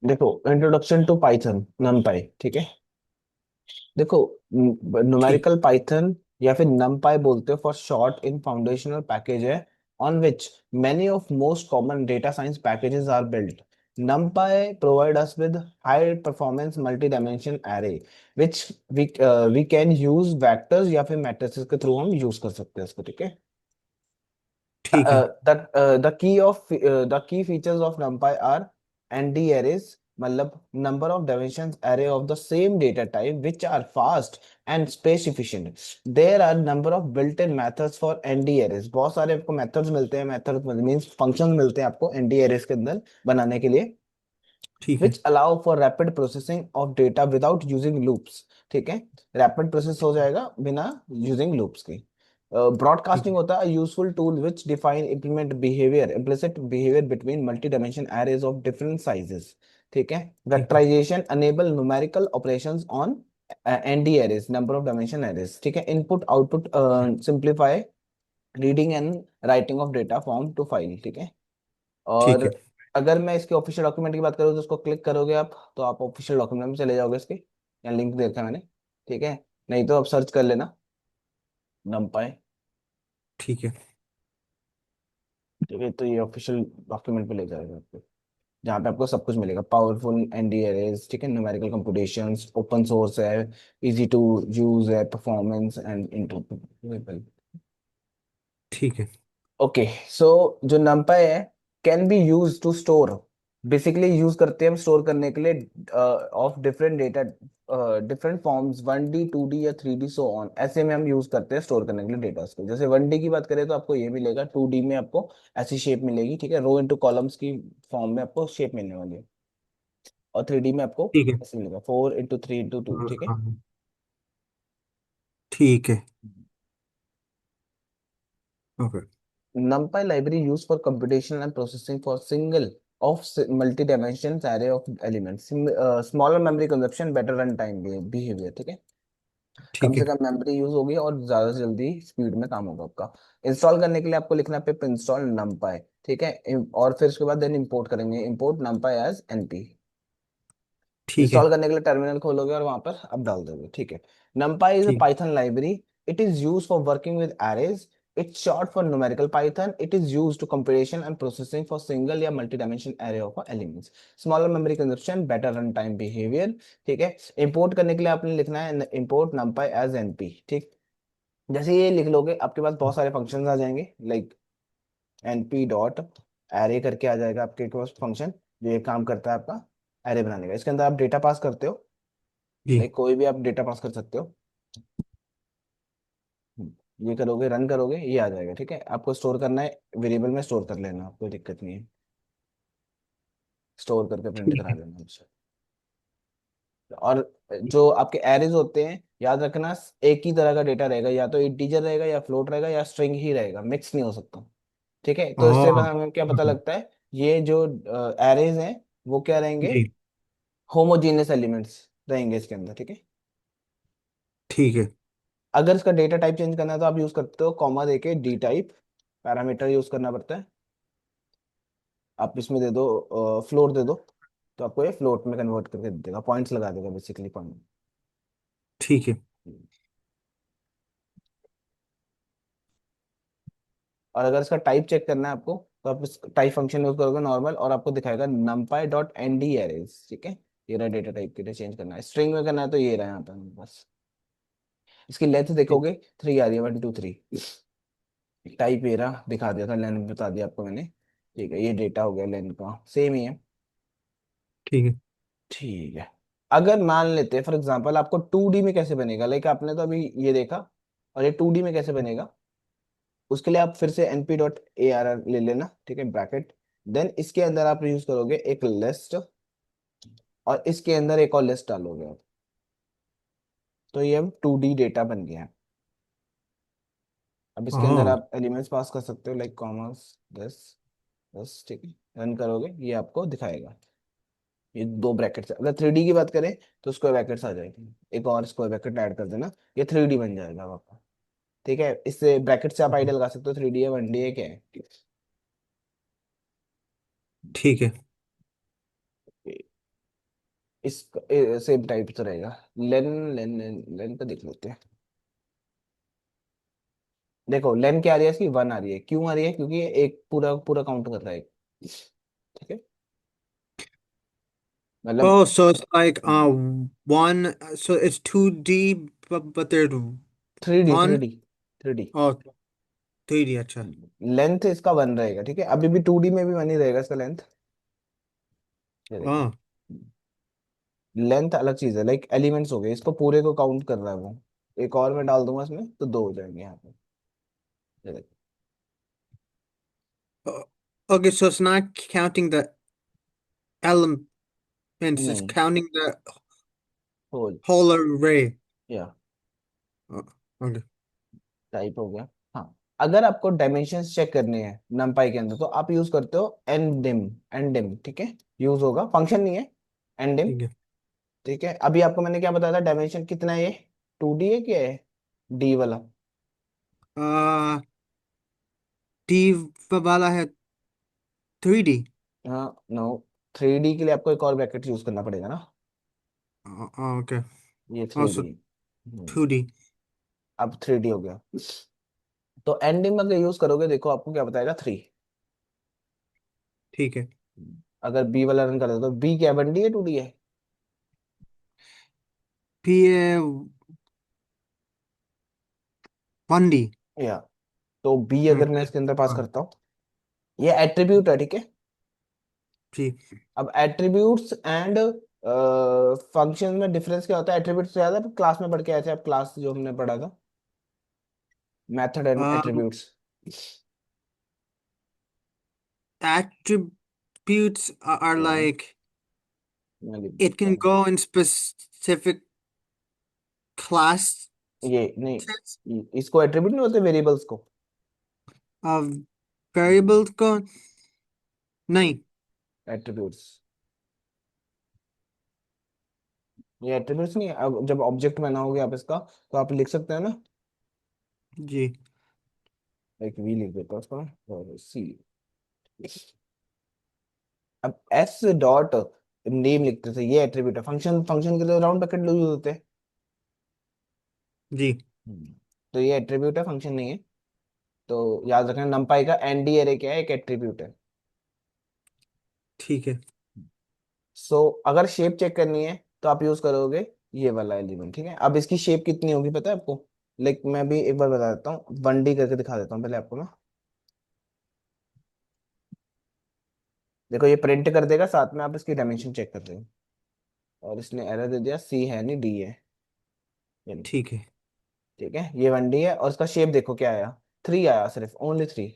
देखो, introduction to Python नमपाई, ठीक है। देखो, ठीक। न्यूमेरिकल पाइथन या फिर numpy बोलते हैं for short in foundational package है on which many of most common data science packages are built. numpy provide us with high performance multi-dimension array which we can use vectors या फिर matrices के through हम use कर सकते हैं इसको, ठीक है। ठीक है। The key features of NumPy are ND arrays, मतलब number of dimensions array of the same data type which are fast and space efficient. There are number of built-in methods for ND arrays. बहुत सारे आपको methods मिलते हैं, methods means functions मिलते हैं आपको ND arrays के अंदर बनाने के लिए, ठीक है। which allow for rapid processing of data without using loops, ठीक है। रैपिड प्रोसेस हो जाएगा बिना यूजिंग लूप्स के। ठीक ब्रॉडकास्टिंग है। होता है useful tool which define implement behaviour implicit behaviour between multi dimension arrays of different sizes, ठीक है। ठीक है। Vectorisation enable numerical operations on ND arrays, number of dimension arrays, ठीक है। Input output simplify reading and writing of data form to file, ठीक है। और ठीक है। अगर मैं इसके ऑफिशियल डॉक्यूमेंट की बात करूँ तो उसको क्लिक करोगे आप तो आप ऑफिशियल डॉक्यूमेंट में चले जाओगे इसके, यहाँ लिंक दे रखा है मैंने, ठीक है। नहीं तो आप सर्च कर लेना नमपाई, ठीक है। ठीक है। तो ये ऑफिशियल डॉक्यूमेंट पे ले जाएगा आपको, जहाँ पे आपको सब कुछ मिलेगा, पावरफुल एनडी एरेज, ठीक है, न्यूमेरिकल कंप्यूटेशंस, ओपन सोर्स है, इजी टू यूज है, परफॉर्मेंस एंड इंटरऑपरेबल। ठीक है। ओके, सो जो numpy है can be use to store, basically use करते हैं हम स्टोर करने के लिए of different data, different forms, 1D 2D या 3D सो ऑन, ऐसे में हम यूज करते हैं स्टोर करने के लिए डेटा को। जैसे 1D की बात करें तो आपको ये मिलेगा, 2D में आपको ऐसी शेप मिलेगी, ठीक है, रो इनटू कॉलम्स की फॉर्म में आपको शेप मिलने वाली है। और 3D में आपको ठीक है। ऐसे मिलेगा, 4 इंटू 3 इंटू 2, हाँ ठीक है। हाँ। ठीक है। Okay. NumPy library used for computation and processing for single of multi-dimensions array of elements. Smaller memory consumption, better runtime behavior, ठीक है। कम ठीक से है। कम मेमोरी यूज होगी और ज्यादा से जल्दी स्पीड में काम होगा आपका। इंस्टॉल करने के लिए आपको लिखना है पिप इंस्टॉल numpy, ठीक है। और फिर उसके बाद देन इंपोर्ट करेंगे, इंपोर्ट numpy एज np। ठीक है। इंस्टॉल करने के लिए टर्मिनल खोलोगे और वहां पर आप डाल दोगे, ठीक है। numpy इज अ ठीक। Python library, it is use for working with arrays, it's short for numerical python, it is used to computation and processing for single या multi-dimension array of elements, smaller memory consumption, better runtime behavior, ठीक है। Import करने के लिए आपने लिखना है import numpy as np, ठीक। जैसे ये लिख लोगे आपके पास बहुत सारे फंक्शंस आ जाएंगे, लाइक np डॉट एरे करके आ जाएगा आपके पास फंक्शन, जो ये काम करता है आपका एरे बनाने का। इसके अंदर आप डेटा पास करते हो, जी। लाइक कोई भी आप डेटा पास कर सकते हो। ये करोगे, रन करोगे, ये आ जाएगा, ठीक है। आपको स्टोर करना है, वेरिएबल में स्टोर कर लेना, कोई दिक्कत नहीं है, स्टोर करके प्रिंट ठीक करा है। लेना हमसे। और जो आपके एरेज होते हैं, याद रखना, एक ही तरह का डेटा रहेगा, या तो इंटीजर रहेगा या फ्लोट रहेगा या स्ट्रिंग ही रहेगा, मिक्स नहीं हो सकता, ठीक है। तो इससे हाँ। हमें क्या पता लगता है, ये जो एरेज हैं वो क्या रहेंगे, जी। होमोजीनियस एलिमेंट्स रहेंगे इसके अंदर, ठीक है। ठीक है। अगर इसका डेटा टाइप चेंज करना है तो आप यूज करते हो कॉमा देके डी टाइप पैरामीटर यूज करना पड़ता है। आप इसमें दे दो फ्लोट दे दो, तो आपको ये फ्लोट में कन्वर्ट करके दे देगा, पॉइंट्स लगा देगा बेसिकली, पॉइंट। ठीक है। और अगर इसका टाइप चेक करना है आपको तो आप इस टाइप फंक्शन यूज करोगे नॉर्मल, और आपको दिखाएगा numpy dot N D arrays, ठीक है। ये रहा डेटा टाइप के लिए चेंज करना है, स्ट्रिंग में करना है तो ये रहा यहाँ पे बस। इसकी लेंथ ठीक। देखोगे 3 आ रही है, 1 2 3। टाइप ये रहा, दिखा दिया था, लेंथ बता दिया आपको मैंने, ठीक है। ये डेटा हो गया, लेंथ का सेम ही है, ठीक है। ठीक है। अगर मान लेते हैं फॉर एग्जांपल आपको 2D में कैसे बनेगा, लाइक आपने तो अभी ये देखा, और ये 2D में कैसे बनेगा, उसके लिए आप फिर से np dot A R R ले लेना, ठीक है, ब्रैकेट। देन इसके अंदर आप यूज करोगे एक लिस्ट, और इसके अंदर एक और लिस्ट डालोगे आप, तो ये अब 2D डेटा बन गया है। अब इसके अंदर हाँ। आप एलिमेंट्स पास कर सकते हो, लाइक कॉमर्स, दस, बस, ठीक है। रन करोगे ये आपको दिखाएगा, ये दो ब्रैकेट्स। अगर 3D की बात करें तो स्क्वायर ब्रैकेट्स आ जाएगी, एक और स्क्वायर ब्रैकेट ऐड कर देना, ये 3D बन जाएगा अब आपका, ठीक है। इससे ब्रैकेट से आप आइडिया लगा सकते हो 3D है, 1D है, क्या है। ठीक है। इस सेम टाइप से रहेगा। लेन लेन लेन लेन पे देख लेते हैं। देखो लेन क्या आ रही है इसकी, 1 आ रही है। क्यों आ रही है? क्योंकि ये एक पूरा पूरा काउंट कर रहा है। ठीक है, मतलब Oh, so it's like one, so it's 2D, but there's 3D, one. 3D। Oh, 3D, अच्छा। लेंथ इसका 1 रहेगा, ठीक है। अभी भी 2D में भी 1 ही रहेगा इसका लेंथ। ये देखो, हाँ, लेंथ अलग चीज है, लाइक एलिमेंट्स हो गए, इसको पूरे को काउंट कर रहा है वो। एक और मैं डाल दूंगा इसमें तो 2 हो जाएंगे यहाँ पे। ये देखो। okay, so it's not counting the elements, it's नहीं, counting the whole. whole array. या Oh, okay, टाइप हो गया। हाँ, अगर आपको डायमेंशंस चेक करने हैं numpy के अंदर तो आप यूज करते हो ndim। ndim, ठीक है, यूज होगा, फंक्शन नहीं है। ndim, ठीक है। ठीक है। अभी आपको मैंने क्या बताया था, डायमेंशन कितना है ये? 2D है क्या है? डी वाला? uh D वाला है 3D। हाँ, नो, 3D के लिए आपको एक और ब्रैकेट यूज करना पड़ेगा ना। Okay, ये थ्री also डी 2D। अब 3D हो गया। तो एंडिंग में अगर यूज करोगे, देखो आपको क्या बताएगा, 3। ठीक है। अगर बी वाला रन कर दो तो बी क्या, 1D है 2D है? P है 1D। या, तो बी अगर मैं Okay, इसके अंदर पास हाँ, करता हूँ, ये एट्रीब्यूट है, ठीक है। ठीक। अब एट्रीब्यूट्स एंड फंक्शन में डिफरेंस क्या होता है? एट्रीब्यूट्स से ज्यादा क्लास में पढ़ के आए थे आप, क्लास जो हमने पढ़ा था, method and um attributes. attributes are या, like मैं लिख it देता can हूँ। go in specific classes ये नहीं, इसको एट्रीब्यूट नहीं बोलते, वेरिएबल्स को। of variables go, नहीं। एट्रीब्यूट्स, ये एट्रीब्यूट्स नहीं है। अब जब ऑब्जेक्ट बनाओगे आप इसका, तो आप लिख सकते हैं ना, जी। एक वी लिख देता हूँ उसका, और सी। अब एस डॉट नेम लिखते थे, ये एट्रीब्यूट है। फंक्शन, फंक्शन के लिए राउंड ब्रैकेट यूज होते हैं। जी। तो ये एट्रीब्यूट है, फंक्शन नहीं है। तो याद रखना, नंपाई का एनडी एरे क्या है, एक एट्रीब्यूट है। ठीक है। सो अगर शेप चेक करनी है तो आप यूज करोगे ये वाला एलिमेंट, ठीक है। अब इसकी शेप कितनी होगी पता है आपको? लाइक मैं भी एक बार बता देता हूँ, 1D करके दिखा देता हूँ पहले आपको ना। देखो ये प्रिंट कर देगा, साथ में आप इसकी डायमेंशन चेक कर रहे हो। और इसने एरर दे दिया, सी है नहीं डी है। ये लो, ठीक है। ठीक है, ये 1D है। और इसका शेप देखो क्या आया, 3 आया, सिर्फ ओनली 3।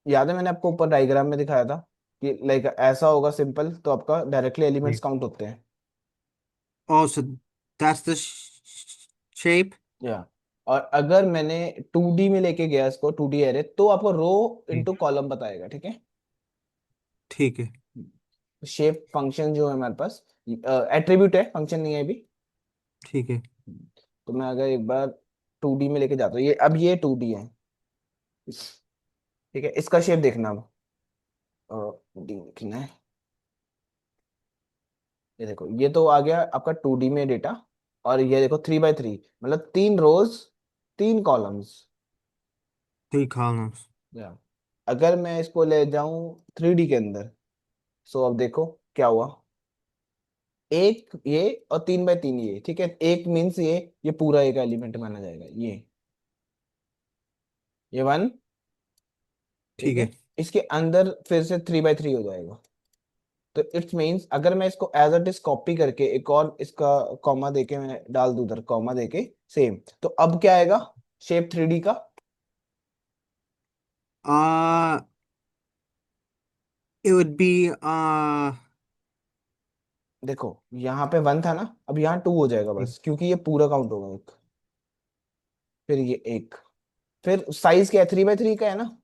याद है मैंने आपको ऊपर डायग्राम में दिखाया था कि लाइक ऐसा होगा सिंपल, तो आपका डायरेक्टली एलिमेंट्स जी। काउंट होते हैं। Oh, so that's the shape। या, और अगर मैंने 2D में लेके गया इसको, 2D एरे, तो आपको रो जी। इनटू कॉलम बताएगा, ठीक है। ठीक है। शेप फंक्शन जो है हमारे पास, एट्रीब्यूट है, फंक्शन नहीं है अभी। ठीक है। तो मैं अगर एक बार 2D में लेके जाता हूँ, ये अब ये 2D है, ठीक है। इसका शेप देखना अब, डी लिखना है। ये देखो, ये तो आ गया आपका 2D में डेटा। और ये देखो 3 बाई 3, मतलब 3 रोज, 3 कॉलम्स। Three columns। या, अगर मैं इसको ले जाऊं 3D के अंदर, सो अब देखो क्या हुआ। एक ये और 3 बाई 3 ये, ठीक है। एक मीन्स ये पूरा एक एलिमेंट माना जाएगा, ये 1, ठीक ठीक है। है। इसके अंदर फिर से 3 बाई 3 हो जाएगा। तो इट्स मीन्स अगर मैं इसको एज इट इज कॉपी करके एक और इसका कॉमा देके मैं डाल दूं, उधर कॉमा देके सेम, तो अब क्या आएगा शेप 3D का? uh it would be देखो यहाँ पे 1 था ना, अब यहाँ 2 हो जाएगा बस, क्योंकि ये पूरा काउंट होगा एक। फिर ये एक, फिर साइज क्या है, 3 बाई 3 का है ना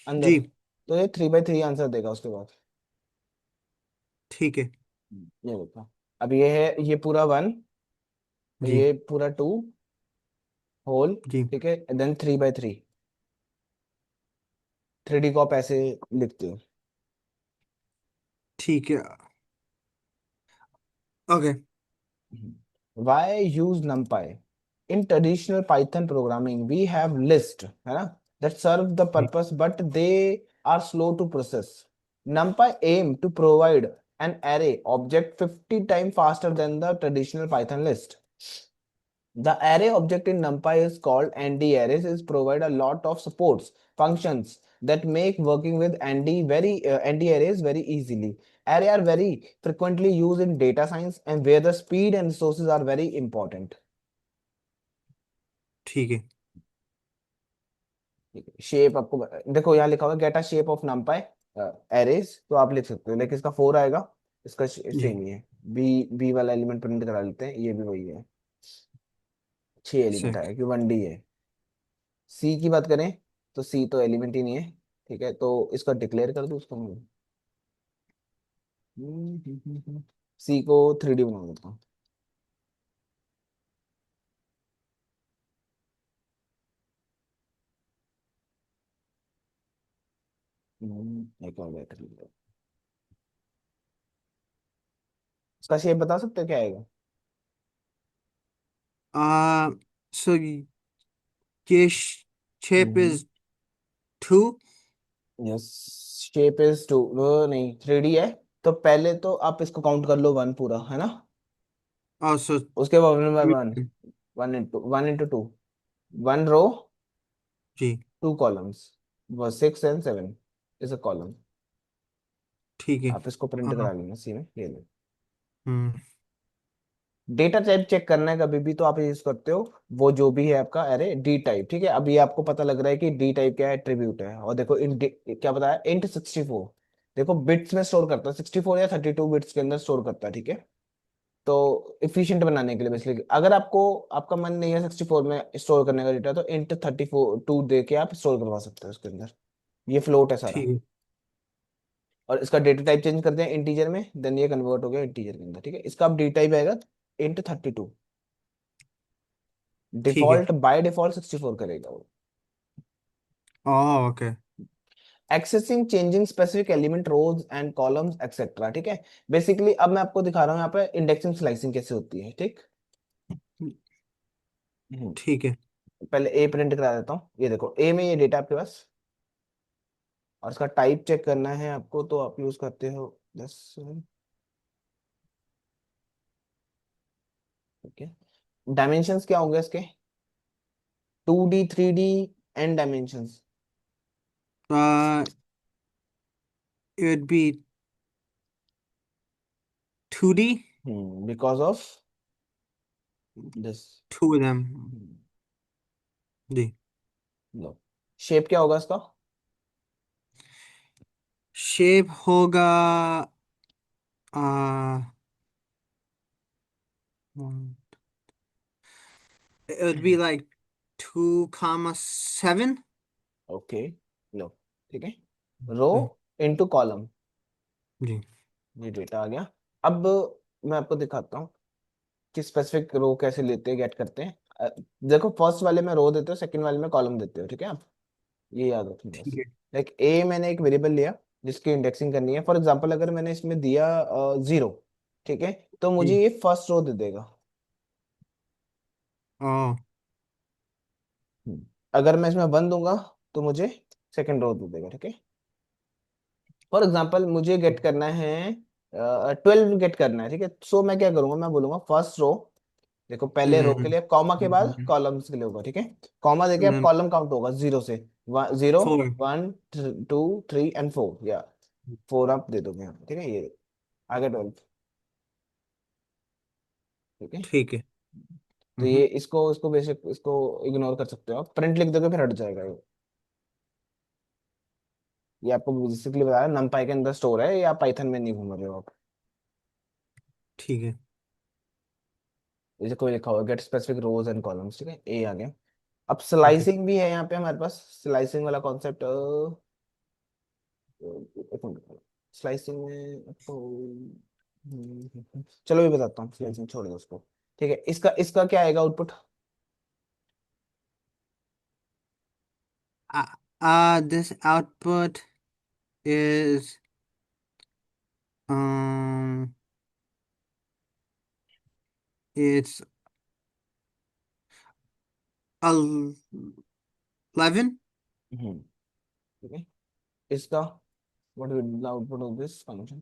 अंदर। जी। तो ये 3 बाई 3 आंसर देगा उसके बाद। ठीक है। ये देखो, अब ये है, ये पूरा 1, जी। ये पूरा 2 होल, जी। ठीक है। देन 3 बाई 3, 3D को आप ऐसे लिखते हो। ठीक है। Okay. Why use NumPy? In traditional Python programming, we have list, है ना, that serve the ji, purpose, but they are slow to process. NumPy aim to provide an array object 50 times faster than the traditional Python list. The array object in NumPy is called ND arrays. Is provide a lot of supports functions that make working with ND arrays very easily. Array are very frequently used in data science and where the speed and resources are very important. ठीक है। Shape आपको देखो यहाँ लिखा हुआ है get a shape of नमपाई arrays, तो आप लिख सकते हो, लेकिन इसका 4 आएगा। इसका जी, सेम ही है। बी वाला एलिमेंट प्रिंट करा लेते हैं, ये भी वही है। 6 एलिमेंट sick. आया कि 1D है। सी की बात करें तो सी तो एलिमेंट ही नहीं है। ठीक है, तो इसका डिक्लेयर कर दूं उसको मैं। सी को 3D बना देता हूँ। एक और बेटर। इसका शेप बता सकते हो क्या आएगा? So ये shape is 2. Yes, shape is two, नहीं 3D है। तो पहले तो आप इसको काउंट कर लो 1 पूरा, है ना। Also उसके बाद 3. 1 बाय 1, 1 into 2, 1 रो, जी, 2 कॉलम्स, वो 6 and 7 इज अ कॉलम। ठीक है। आप इसको प्रिंट करा हाँ। लेना सी में, ये लो। हम्म। डेटा टाइप चेक करना है कभी भी तो आप यूज करते हो वो जो भी है आपका अरे डी टाइप। ठीक है, अब ये आपको पता लग रहा है कि डी टाइप क्या है, एट्रीब्यूट है। और देखो क्या बताया, इंट 64। देखो बिट्स में स्टोर करता है, 64 या 32 बिट्स के अंदर स्टोर करता है। ठीक है, तो इफिशिएंट बनाने के लिए बेसिकली, अगर आपको आपका मन नहीं है 64 में स्टोर करने का डेटा, तो इंट 34 2 दे के आप स्टोर करवा सकते हो उसके अंदर। ये फ्लोट है सारा। ठीक है। और इसका डेटा टाइप चेंज करते हैं इंटीजर में, देन ये कन्वर्ट हो गया इंटीजर के अंदर। ठीक है, इसका अब डी टाइप आएगा इंट 32। ठीक है। डिफॉल्ट बाय डिफॉल्ट 64 करेगा वो। Okay. Accessing changing specific element rows and columns etcetera. ठीक है, बेसिकली अब मैं आपको दिखा रहा हूँ यहाँ पे इंडेक्सिंग स्लाइसिंग कैसे होती है। ठीक। हम्म, ठीक है। पहले ए प्रिंट करा देता हूँ। ये देखो ए में ये डेटा आपके पास, और इसका टाइप चेक करना है आपको, तो आप यूज करते हो दस। ओके, डायमेंशंस क्या होंगे इसके? 2D 3D and dimensions. uh it would be 2D. Because of this. Two of them. जी। लो, शेप क्या होगा इसका? शेप होगा uh one- it would be like 2, 7. Okay, लो, ठीक है। रो जी, इनटू कॉलम, जी, ये डेटा आ गया। अब मैं आपको दिखाता हूँ कि स्पेसिफिक रो कैसे लेते हैं, गेट करते हैं। देखो फर्स्ट वाले में रो देते हो, सेकंड वाले में कॉलम देते हो। ठीक है, आप ये याद रखना ठीक बस। है। लाइक ए मैंने एक वेरिएबल लिया जिसकी इंडेक्सिंग करनी है। फॉर एग्जांपल अगर मैंने इसमें दिया 0, ठीक है, तो मुझे जी। ये फर्स्ट रो दे देगा। ओ। अगर मैं इसमें 1 दूंगा तो मुझे सेकंड रो दे देगा। ठीक है, फॉर एग्जाम्पल मुझे गेट करना है 12 गेट करना है। ठीक है, सो मैं क्या करूंगा, मैं बोलूंगा फर्स्ट रो। देखो पहले रो के लिए कॉमा के बाद कॉलम्स के लिए होगा। ठीक है, कॉमा देके अब And कॉलम काउंट होगा 0 से। 0 4. 1 2 3 एंड 4, या 4 आप दे दोगे यहाँ। ठीक है, ये आगे 12। ठीक है, ठीक है। तो ये इसको इसको बेसिक इसको इग्नोर कर सकते हो आप, प्रिंट लिख दोगे फिर हट जाएगा ये आपको बेसिकली बताया नमपाई के अंदर स्टोर है, या पाइथन में नहीं घूम रहे हो आप। ठीक है। जैसे कोई लिखा हुआ get specific rows and columns. ठीक है, ए आ गया। अब ओके। स्लाइसिंग भी है यहाँ पे हमारे पास, स्लाइसिंग वाला कॉन्सेप्ट। स्लाइसिंग में आपको चलो ये बताता हूँ, स्लाइसिंग छोड़ दो उसको। ठीक है, इसका इसका क्या आएगा output? This output is um It's 11. ठीक है, इसका what will be the output of this function?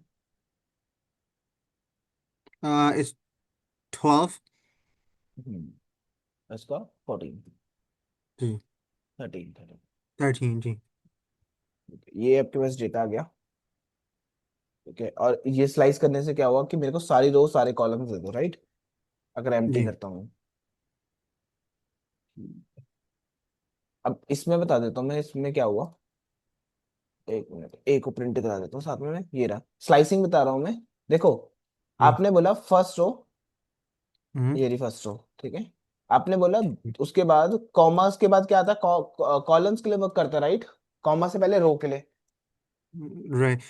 It's 12. इसका 14, जी, 13। 13 जी। ये आपके पास डेटा आ गया। ठीक है, और ये स्लाइस करने से क्या हुआ कि मेरे को सारी रो सारे कॉलम्स दे दो, राइट? अगर एम्प्टी जी करता हूँ। अब इसमें बता देता हूँ मैं इसमें क्या हुआ। एक मिनट, एक को प्रिंट करा देता हूँ साथ में मैं, ये रहा स्लाइसिंग बता रहा हूँ मैं। देखो, जी। आपने बोला फर्स्ट रो, हम्म। ये रही फर्स्ट रो, ठीक है। आपने बोला उसके बाद कॉमास के बाद क्या आता है, कॉलम्स के लिए वर्क करता है, राइट? कॉमा से पहले रो के लिए। Right.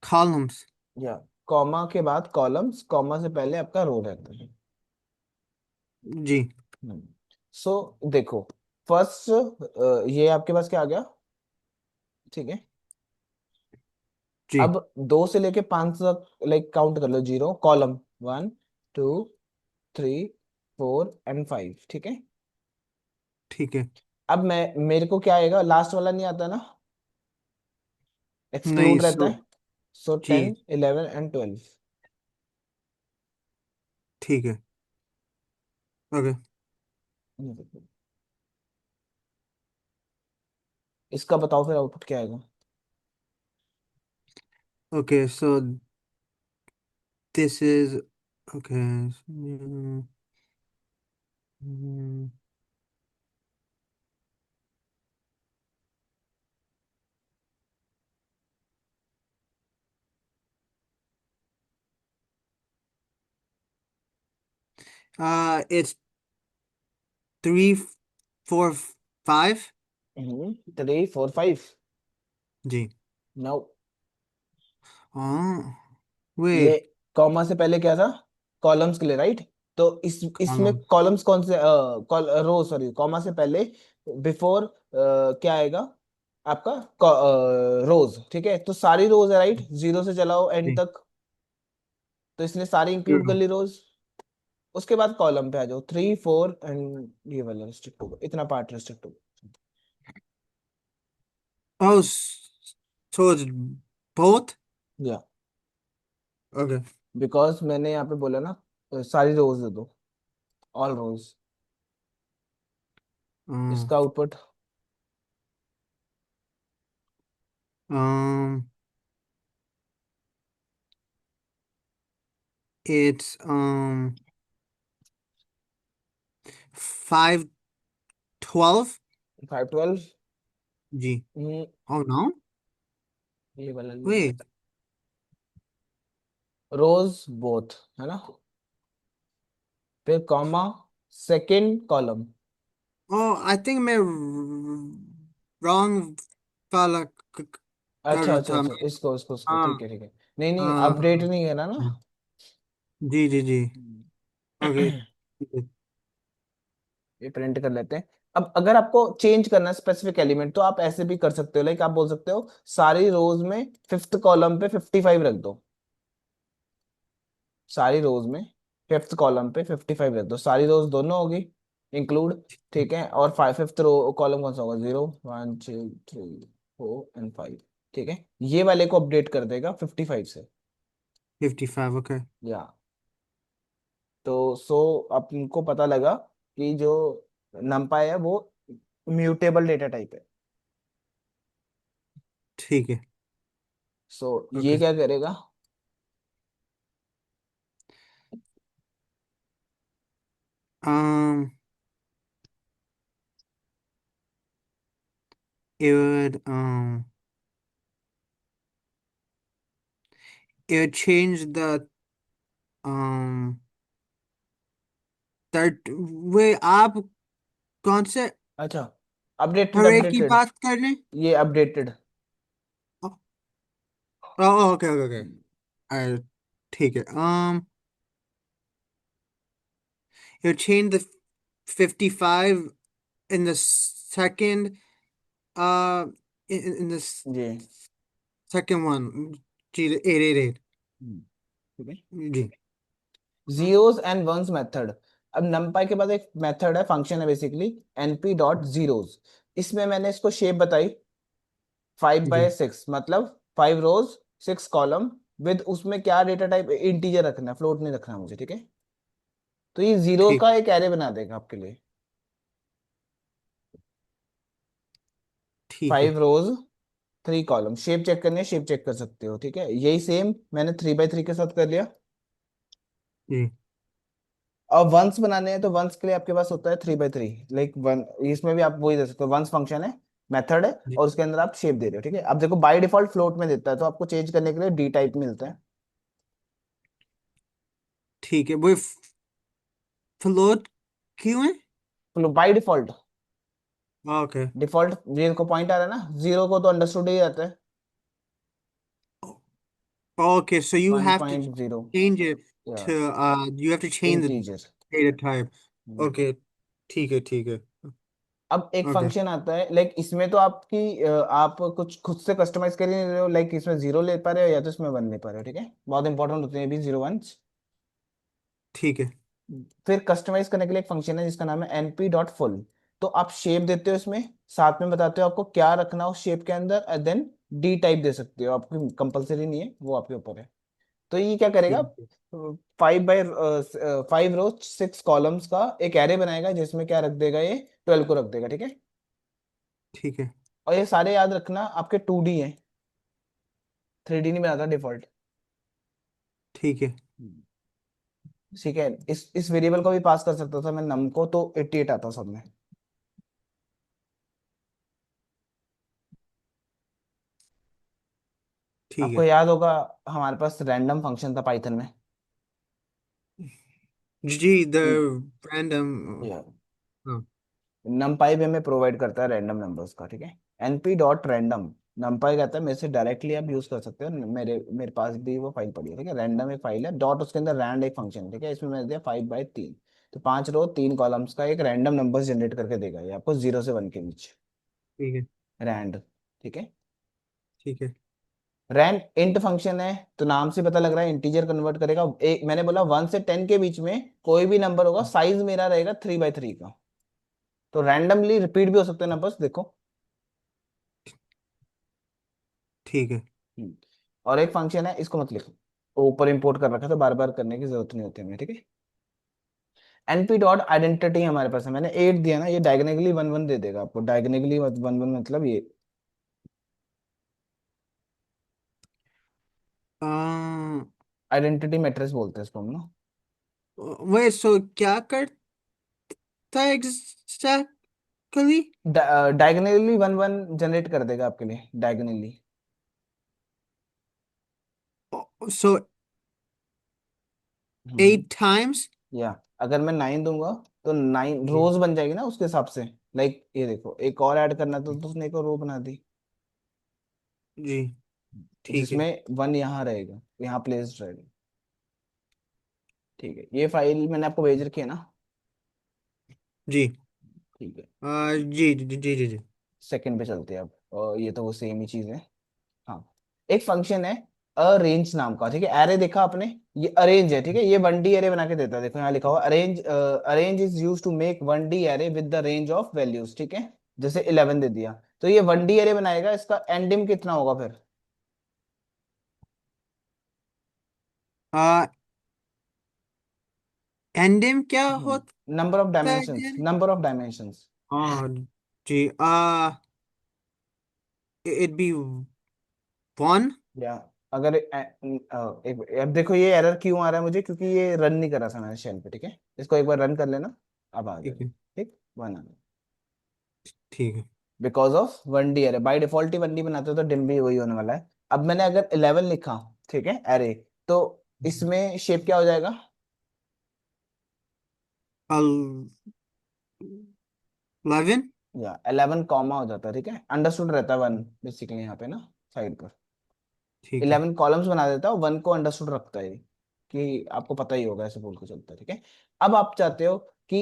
Columns. या कॉमा के बाद कॉलम्स, कॉमा से पहले आपका रो रहता है। जी। सो देखो, फर्स्ट ये आपके पास क्या आ गया, ठीक है। जी। अब 2 से लेके 5 तक लाइक काउंट कर लो, जीरो कॉलम, 1, 2, 3, 4 एंड 5, ठीक है। ठीक है। अब मैं, मेरे को क्या आएगा, लास्ट वाला नहीं आता ना, नहीं एक्सक्लूड रहता सो है। सो जी। 10, 11 एंड 12। ठीक है। ओके। इसका बताओ फिर आउटपुट क्या आएगा। Okay, so this is okay. Mm, mm, it's 3, 4, 5. 3, 4, 5। Ji. Now Oh, ये wait. कॉमा से पहले क्या था, कॉलम्स के लिए, राइट? तो इसमें Column. कॉलम्स कौन से, रो सॉरी, कॉमा से पहले बिफोर क्या आएगा आपका, रोज, ठीक है। तो सारी रोज है, राइट? जीरो से चलाओ एंड जी। तक, तो इसने सारी इंक्लूड कर Zero. ली रोज। उसके बाद कॉलम पे आ जाओ, 3, 4 एंड ये वाला रिस्ट्रिक्ट होगा, इतना पार्ट रिस्ट्रिक्ट होगा। Oh, so it's both? या Okay. बिकॉज मैंने यहाँ पे बोला ना, सारी रोज दे दो, ऑल रोज। Um, इसका आउटपुट um, it's 5, 12. 5, 12। जी। Oh no? ये वाला नहीं है, Wait. रोज बोथ है ना, फिर comma, second column. Oh, I think मैं wrong वाला कर अच्छा रहा अच्छा था अच्छा, मैं। इसको हाँ। ठीक है ठीक है। नहीं नहीं, अपडेट हाँ। नहीं है ना। जी जी जी। हम्म। ओके। ये प्रिंट कर लेते हैं। अब अगर आपको चेंज करना है स्पेसिफिक एलिमेंट, तो आप ऐसे भी कर सकते हो, लाइक आप बोल सकते हो सारी रोज में फिफ्थ कॉलम पे 55 रख दो, सारी रोज में फिफ्थ कॉलम पे 55 रख दो, सारी रोज दोनों होगी इंक्लूड, ठीक है। और फिफ्थ रो कॉलम कौन सा होगा, 0, 1, 2, 3, 4 एंड 5, ठीक है। ये वाले को अपडेट कर देगा 55 से। 55। ओके। या तो सो आपको पता लगा कि जो numpy है वो म्यूटेबल डेटा टाइप है। ठीक है। सो ये ओके। क्या करेगा, um it would change the um third वे आप कौन से अच्छा, अपडेटेड अरे की अपडेटेड, बात कर रहे हैं? ये अपडेटेड। Okay okay okay. ठीक है। it would change the 55 in the second uh in the ji second one. जी 888। ठीक है। जी। हाँ जीरोस एंड वंस मेथड। अब numpy के बाद एक मेथड है, फंक्शन है बेसिकली, np डॉट जीरोस। इसमें मैंने इसको शेप बताई, 5 by 6, मतलब 5 रोज 6 कॉलम, विद उसमें क्या डेटा टाइप, इंटीजर रखना है, फ्लोट नहीं रखना मुझे, ठीक है। तो ये जीरो ठीक का एक एरे बना देगा आपके लिए। ठीक है। 5 रोज 3 कॉलम, शेप चेक करनी है, शेप चेक कर सकते हो, ठीक है। यही सेम मैंने 3 by 3 के साथ कर लिया। जी और वंस बनाने हैं तो वंस के लिए आपके पास होता है 3 by 3, लाइक वन, इसमें भी आप वही दे सकते हो, वंस फंक्शन है, मेथड है, जी। और उसके अंदर आप शेप दे रहे हो, ठीक है। अब देखो बाय डिफॉल्ट फ्लोट में देता है, तो आपको चेंज करने के लिए डी टाइप मिलता है। ठीक है, वो फ्लोट क्यों है? By default, okay. Default zero को पॉइंट आ रहा है ना, जीरो को तो अंडरस्टूड ही रहता है। Okay, so you have to 1.0, change it या to you have to change the integer. data type. Okay, ठीक है। अब एक Okay, फंक्शन आता है, लाइक इसमें तो आपकी आप कुछ खुद से कस्टमाइज कर ही नहीं रहे हो, लाइक इसमें जीरो ले पा रहे हो या तो इसमें वन ले पा रहे हो, ठीक है। बहुत इंपॉर्टेंट होते हैं भी जीरो वन। ठीक है। फिर कस्टमाइज करने के लिए एक फंक्शन है जिसका नाम है np.full। तो आप शेप देते हो इसमें, साथ में बताते हो आपको क्या रखना हो शेप के अंदर, एंड देन डी टाइप दे सकते हो, आपकी कंपलसरी नहीं है, वो आपके ऊपर है। तो ये क्या करेगा, ठीक है। 5 रोज 6 कॉलम्स का एक एरे बनाएगा, जिसमें क्या रख देगा, ये 12 को रख देगा, ठीक है। ठीक है। और ये सारे याद रखना आपके 2D है, 3D नहीं बनाता डिफॉल्ट। ठीक है। ठीक है, इस वेरिएबल को भी पास कर सकता था मैं नम को, तो 88 आता सब में। ठीक आपको है। याद होगा, हमारे पास रैंडम फंक्शन था पाइथन में। जी, the random. हाँ। नमपाई भी हमें प्रोवाइड करता है रैंडम नंबर्स का, ठीक है। np.random, नमपाई कहता है मेरे से डायरेक्टली आप यूज कर सकते हो, मेरे मेरे पास भी वो फाइल पड़ी है, ठीक है। रैंडम एक फाइल है, डॉट उसके अंदर रैंड एक फंक्शन है, ठीक है। इसमें मैंने दिया 5 by 3, तो 5 रो 3 कॉलम्स का एक रैंडम नंबर जनरेट करके देगा ये आपको, 0 से 1 के बीच, ठीक है। रैंड, ठीक है। ठीक है। रैंड इंट फंक्शन है, तो नाम से पता लग रहा है इंटीजर कन्वर्ट करेगा। एक मैंने बोला 1 से 10 के बीच में कोई भी नंबर होगा, साइज मेरा रहेगा 3 by 3 का, तो रैंडमली रिपीट भी हो सकते हैं नंबर्स, देखो। ठीक है। हम्म। और एक फंक्शन है, इसको मत लिखो, वो ऊपर इंपोर्ट कर रखा है, तो बार बार करने की जरूरत नहीं होती हमें, ठीक है। np.identity हमारे पास है, मैंने 8 दिया ना, ये डायगोनली 1 1 दे देगा आपको, डायगोनली 1 1 मतलब ये अह, आइडेंटिटी मैट्रिक्स बोलते हैं इसको हम ना। वही, so क्या करता है exactly? डायगोनली 1 1 जनरेट कर देगा आपके लिए, डायगोनली। So हम्म 8 times? या अगर मैं 9 दूंगा, तो 9 जी। रोज बन जाएगी ना उसके हिसाब से। लाइक ये देखो, एक और ऐड करना तो उसने एक और रो बना दी, जी। ठीक है। जिसमें 1 यहाँ रहेगा, यहाँ प्लेस्ड रहेगा, ठीक है। ये फाइल मैंने आपको भेज रखी है ना, जी। ठीक है। जी जी जी जी जी। सेकंड पे चलते हैं अब, और ये तो वो सेम ही चीज है। हाँ, एक फंक्शन है अरेंज नाम का, ठीक है। एरे देखा आपने, ये अरेंज है, ठीक है। ये 1D एरे बना के देता है, देखो यहाँ लिखा हुआ arange, arange is use to make 1D array with the range of values, ठीक है। जैसे 11 दे दिया, तो ये 1D एरे बनाएगा, इसका एंडिम कितना होगा फिर, एंडिम क्या होता नंबर ऑफ है dimensions, again? Number of dimensions. हाँ जी। it'd be 1। या अगर एक, अब देखो ये एरर क्यों आ रहा है मुझे, क्योंकि ये रन नहीं कर रहा था मैंने शेल पे, ठीक है। इसको एक बार रन कर लेना, अब आ ठीक जाएगा, है। ठीक, 1 आ गया। ठीक है। Because of 1D array, by default he 1D बनाते हो, तो डिम भी वही होने वाला है। अब मैंने अगर 11 लिखा, ठीक है, एरे, तो इसमें शेप क्या हो जाएगा, 11। या 11 कॉमा हो जाता है, ठीक है। अंडरस्टूड रहता है 1 बेसिकली यहाँ पे ना, साइड पर। ठीक है। 11 कॉलम्स बना देता है, 1 को अंडरस्टूड रखता है, कि आपको पता ही होगा, ऐसे बोल के चलता है, ठीक है। अब आप चाहते हो कि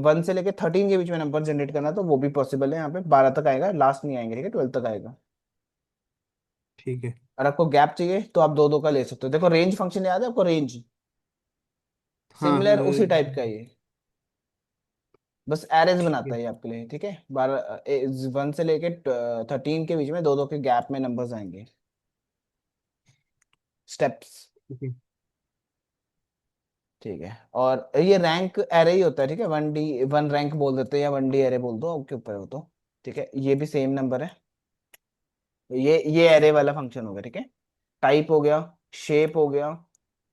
1 से लेके 13 के बीच में नंबर जनरेट करना, तो वो भी पॉसिबल है, यहाँ पे 12 तक आएगा, लास्ट नहीं आएंगे, ठीक है, 12 तक आएगा। ठीक है। और आपको गैप चाहिए तो आप दो दो का ले सकते हो। देखो रेंज फंक्शन याद है आपको, रेंज हाँ सिमिलर उसी टाइप का ये, बस एरेज ठीक बनाता है। है ये आपके लिए, ठीक है। 1 से लेके 13 के बीच में दो दो के गैप में नंबर्स आएंगे, स्टेप्स। ठीक है। ठीक है, और ये रैंक एरे ही होता है, ठीक है। 1D 1 रैंक बोल देते हैं या 1D एरे बोल दो, आपके ऊपर है वो तो। ठीक है, ये भी सेम नंबर है। ये एरे वाला फंक्शन हो गया, ठीक है। टाइप हो गया, शेप हो गया,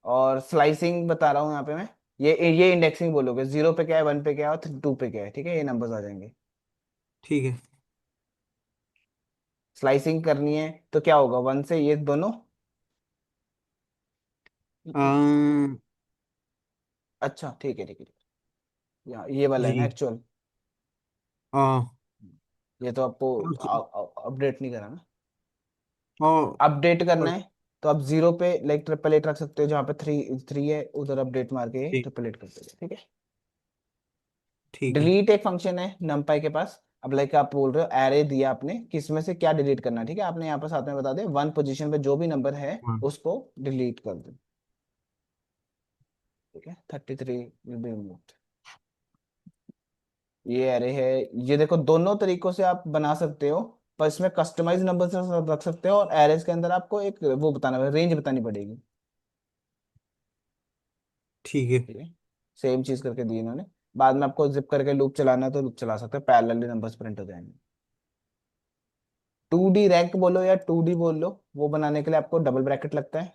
और स्लाइसिंग बता रहा हूँ यहाँ पे मैं। ये इंडेक्सिंग बोलोगे, 0 पे क्या है, 1 पे क्या है और 2 पे क्या है, ठीक है, ये नंबर्स आ जाएंगे। ठीक है। स्लाइसिंग करनी है तो क्या होगा, 1 से ये दोनों। अम अच्छा ठीक है ठीक है, ये वाला है ना जी। एक्चुअल। हाँ। ये तो आपको और अपडेट नहीं करा ना। और अपडेट करना और- है तो आप 0 पे लाइक ट्रिपल एट रख सकते हो, जहाँ पे 3 है उधर अपडेट मार के ठीक। ट्रिपल एट कर सकते हो, ठीक है। ठीक है। डिलीट एक फंक्शन है numpy के पास। अब लाइक आप बोल रहे हो एरे दिया आपने, किसमें से क्या डिलीट करना है, ठीक है। आपने यहाँ पर साथ में बता दे, 1 पोजीशन पे जो भी नंबर है हाँ। उसको डिलीट कर दो, ठीक है। 33 विल बी रिमूव्ड। ये एरे है। ये देखो दोनों तरीकों से आप बना सकते हो, पर इसमें कस्टमाइज नंबर से रख सकते हो, और एरेज के अंदर आपको एक वो बताना, रेंज बतानी पड़ेगी, ठीक है। ठीक है। सेम चीज करके दी इन्होंने। बाद में आपको जिप करके लूप चलाना है तो लूप चला सकते हो, पैरेलली नंबर्स प्रिंट हो जाएंगे। 2D रैंक बोलो या 2D बोल लो, वो बनाने के लिए आपको डबल ब्रैकेट लगता है,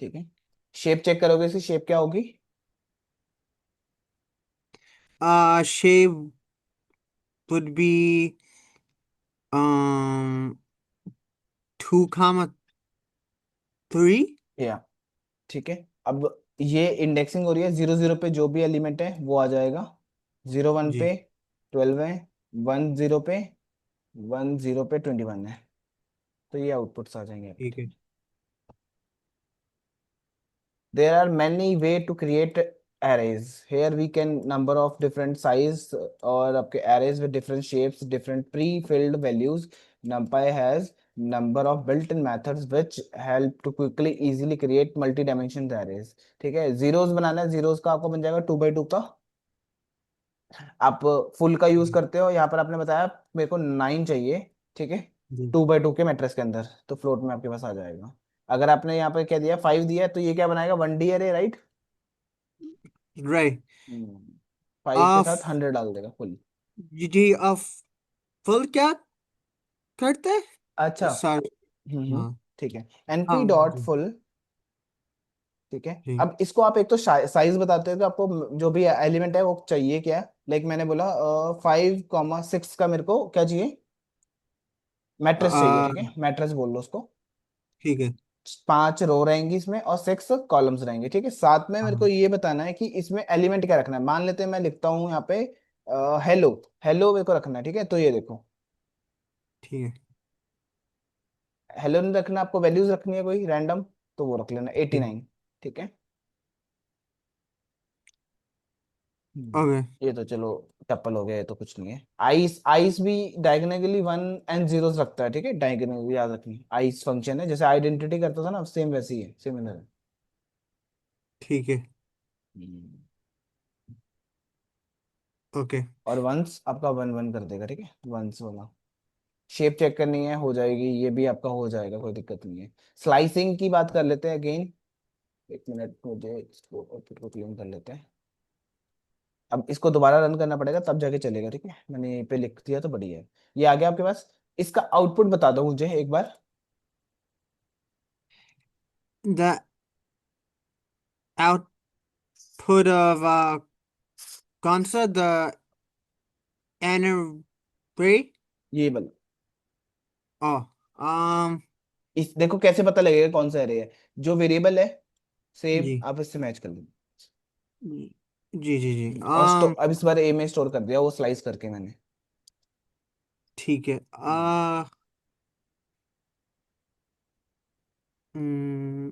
ठीक है। शेप चेक करोगे, इसकी शेप क्या होगी। Shape would be 2, 3। या ठीक है। अब ये इंडेक्सिंग हो रही है, 0 0 पे जो भी एलिमेंट है वो आ जाएगा, 0 1 जी। पे 12 है, 1 0 पे 1 0 पे 21 है, तो ये आउटपुट्स आ जाएंगे आपके, ठीक ठीक है। है। There are many way to create arrays. Here we can number of different size और आपके arrays with different shapes, different pre-filled values. NumPy has number of built-in methods which help to quickly easily create multi-dimensional arrays. ठीक है, zeros बनाना है, zeros का आपको बन जाएगा 2 by 2 का। आप फुल का यूज जी। करते हो, यहाँ पर आपने बताया मेरे को 9 चाहिए, ठीक है। जी। 2 by 2 के मैट्रिक्स के अंदर तो फ्लोट में आपके पास आ जाएगा। अगर आपने यहाँ पे क्या दिया, 5 दिया है, तो ये क्या बनाएगा, 1D अरे, राइट। राइट। 5 के साथ ऑफ 100 डाल देगा फुल। जी। ऑफ फुल क्या करते हैं? अच्छा। सॉरी। हम्म, हाँ। ठीक है। एनपी हाँ डॉट जी। फुल, ठीक है। जी। अब इसको आप एक तो साइज बताते हो कि आपको जो भी एलिमेंट है वो चाहिए क्या। लाइक मैंने बोला 5 6 का मेरे को क्या चाहिए, मैट्रिक्स चाहिए, आ, ठीक है, मैट्रिक्स बोल लो उसको। ठीक है। 5 रो रहेंगी इसमें और 6 कॉलम्स रहेंगे, ठीक है। साथ में मेरे को हाँ। ये बताना है कि इसमें एलिमेंट क्या रखना है। मान लेते हैं मैं लिखता हूँ यहाँ पे हेलो, हेलो मेरे को रखना है, ठीक है। तो ये देखो, ठीक है। हेलो नहीं रखना आपको, वैल्यूज रखनी है कोई रैंडम, तो वो रख लेना ठीक। 89, ठीक है। ओके। ये तो चलो टप्पल हो गया, ये तो कुछ नहीं है। आइस आइस भी डायगोनली 1 and 0 रखता है, ठीक है। डायगोनल याद रखनी, आइस फंक्शन है जैसे आइडेंटिटी करता था ना, सेम वैसे ही है, सिमिलर है। ठीक है। हम्म। ओके। और वंस आपका 1 1 कर देगा, ठीक है, वंस वाला। शेप चेक करनी है, हो जाएगी, ये भी आपका हो जाएगा, कोई दिक्कत नहीं है। स्लाइसिंग की बात कर लेते हैं अगेन, 1 मिनट, मुझे इसको आउटपुट को क्लीन कर लेते हैं। अब इसको दोबारा रन करना पड़ेगा तब जाके चलेगा, ठीक है। मैंने यहीं पे लिख दिया तो बढ़िया है। ये आ गया आपके पास। इसका आउटपुट बता दो मुझे एक बार। The output of कौन सा the array? ये वाला। Oh, इस देखो कैसे पता लगेगा कौन सा एरे है, जो वेरिएबल है सेम जी। आप इससे मैच कर लो। जी जी जी। और स्टोर, अब इस बार ए में स्टोर कर दिया वो स्लाइस करके मैंने। ठीक है। हम्म,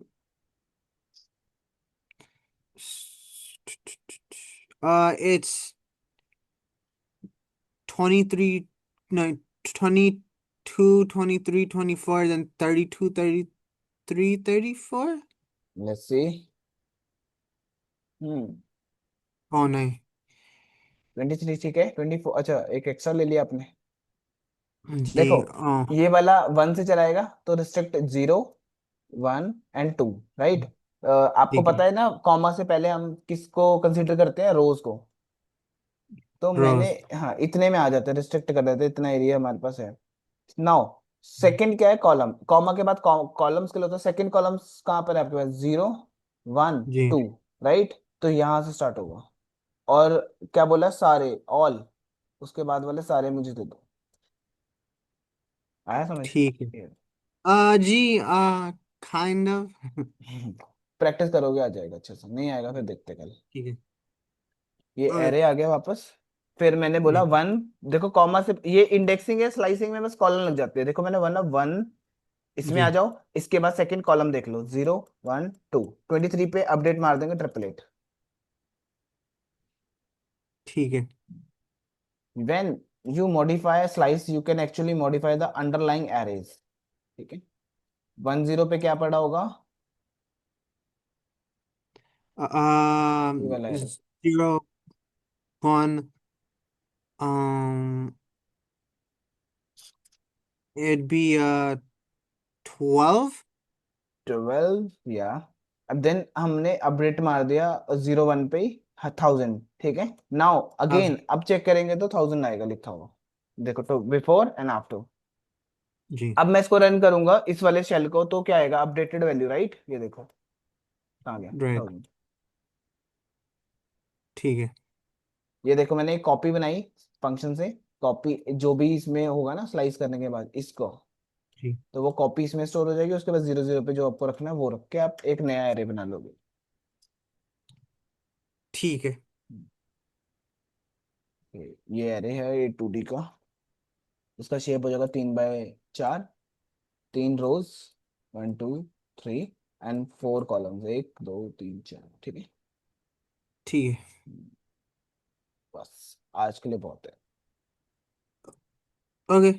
mm, it's 23, no, 20. 22, 23, 24, then 32, 33, 34? Let's see. Hmm. Oh, नहीं. 23 ठीक है, 24 अच्छा एक एक्स्ट्रा ले लिया आपने। जी. देखो Oh, ये वाला 1 से चलाएगा तो रिस्ट्रिक्ट 0, 1 एंड 2, राइट। आपको ठीक है. पता है ना कॉमा से पहले हम किसको कंसीडर करते हैं, रोज को। तो मैंने, Rose. हाँ इतने में आ जाते हैं, रिस्ट्रिक्ट कर देते हैं, इतना एरिया हमारे पास है। नाउ सेकंड क्या है, कॉलम, कॉमा के बाद कॉलम्स के लिए होता है। सेकंड कॉलम्स कहाँ पर है आपके पास, 0, 1, जी. 2, राइट। तो यहाँ से स्टार्ट होगा। और क्या बोला, सारे, ऑल, उसके बाद वाले सारे मुझे दे दो। आया समझ? ठीक है. जी. Kind of. प्रैक्टिस करोगे आ जाएगा अच्छे से, नहीं आएगा फिर देखते कल। ठीक है. ये Okay. एरे आ गया वापस। फिर मैंने बोला जी. 1, देखो कॉमा से ये इंडेक्सिंग है, स्लाइसिंग में बस कॉलम लग जाती है। देखो मैंने 1, इसमें आ जी. जाओ। इसके बाद सेकंड कॉलम देख लो, 0, 1, 2, 23 पे अपडेट मार देंगे, ट्रिपलेट। ठीक है. When you modify slice you can actually modify the underlying arrays. ठीक है, 10 पे क्या पड़ा होगा, ये वाला एरे। 0, 1. Um, it'd be 12. 12 या, अब देन हमने अपडेट मार दिया 0, 1 पे 1000, ठीक है। Now again 1000. अब चेक करेंगे तो 1000 आएगा लिखा हुआ। देखो तो बिफोर एंड आफ्टर। जी. अब मैं इसको रन करूंगा इस वाले शेल को, तो क्या आएगा, अपडेटेड वैल्यू, राइट। ये देखो कहाँ गया Right. 1000। ठीक है. ये देखो मैंने एक कॉपी बनाई फंक्शन से। कॉपी जो भी इसमें होगा ना स्लाइस करने के बाद इसको, जी. तो वो कॉपी इसमें स्टोर हो जाएगी। उसके बाद 0, 0 पे जो आपको रखना है वो रख के आप एक नया एरे बना लोगे। ठीक है. ये एरे है, ये 2D का। उसका शेप हो जाएगा 3 बाय 4, 3 रोज, 1, 2, 3 एंड 4 कॉलम्स, 1, 2, 3, 4, ठीक है। ठीक है. बस आज के लिए बहुत है। ओके.